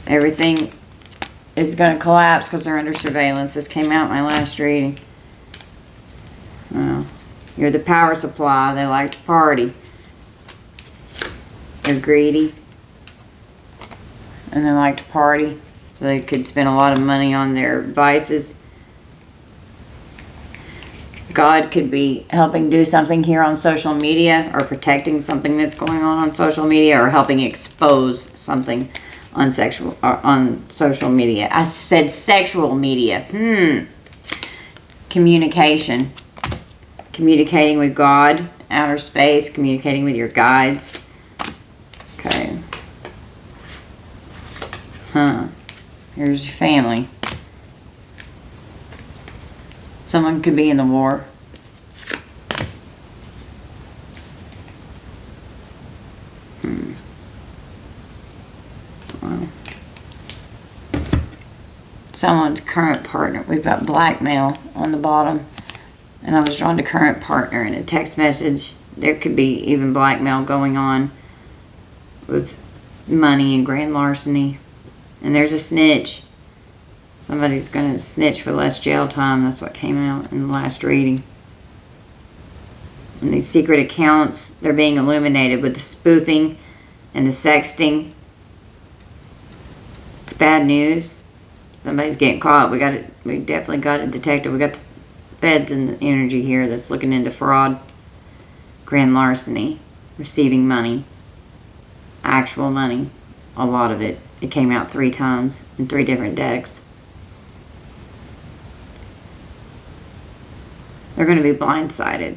A: Everything is going to collapse because they're under surveillance. This came out in my last reading. Well, you're the power supply. They like to party. They're greedy. And they like to party. So they could spend a lot of money on their vices. God could be helping do something here on social media, or protecting something that's going on social media, or helping expose something on social media. I said sexual media. Communication. Communicating with God, outer space, communicating with your guides. Okay. Here's your family. Someone could be in the war. Well, someone's current partner. We've got blackmail on the bottom. And I was drawn to current partner in a text message. There could be even blackmail going on with money and grand larceny. And there's a snitch. Somebody's going to snitch for less jail time. That's what came out in the last reading. And these secret accounts, they're being illuminated with the spoofing and the sexting. It's bad news. Somebody's getting caught. We definitely got a detective. We got the feds and the energy here that's looking into fraud, grand larceny, receiving money, actual money, a lot of it. It came out 3 times in 3 different decks. They're going to be blindsided.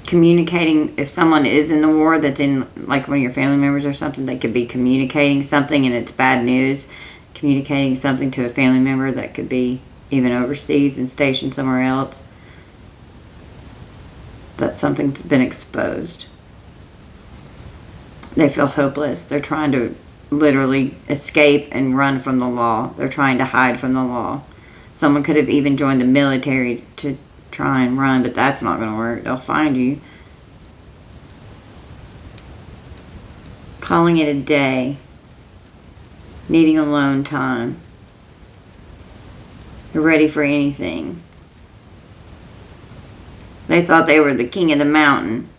A: Communicating, if someone is in the war that's in, like one of your family members or something, they could be communicating something and it's bad news. Communicating something to a family member that could be even overseas and stationed somewhere else. That something's been exposed. They feel hopeless. They're trying to literally escape and run from the law. They're trying to hide from the law. Someone could have even joined the military to try and run, but that's not going to work. They'll find you. Calling it a day. Needing alone time. They're ready for anything. They thought they were the king of the mountain.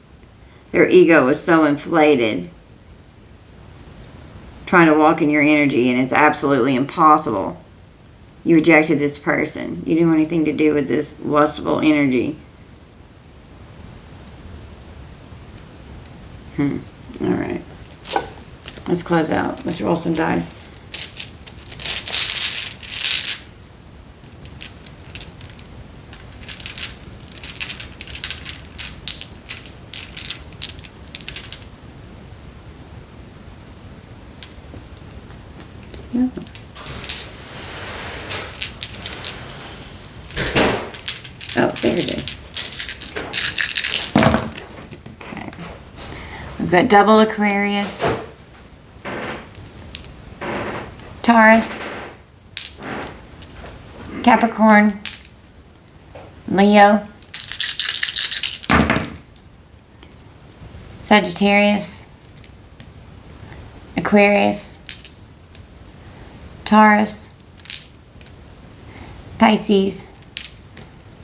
A: Their ego was so inflated. Trying to walk in your energy, and it's absolutely impossible. You rejected this person. You didn't want anything to do with this lustful energy. Alright. Let's close out. Let's roll some dice. Yeah. Oh, there it is. Okay. We've got double Aquarius, Taurus, Capricorn, Leo, Sagittarius, Aquarius, Taurus, Pisces,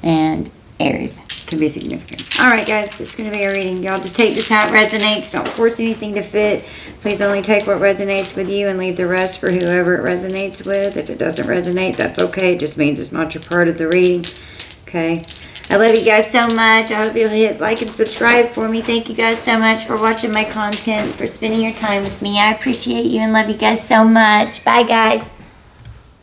A: and Aries. Can be significant. Alright guys, this is going to be a reading. Y'all just take this how it resonates. Don't force anything to fit. Please only take what resonates with you and leave the rest for whoever it resonates with. If it doesn't resonate, that's okay. It just means it's not your part of the reading. Okay? I love you guys so much. I hope you'll hit like and subscribe for me. Thank you guys so much for watching my content, for spending your time with me. I appreciate you and love you guys so much. Bye guys.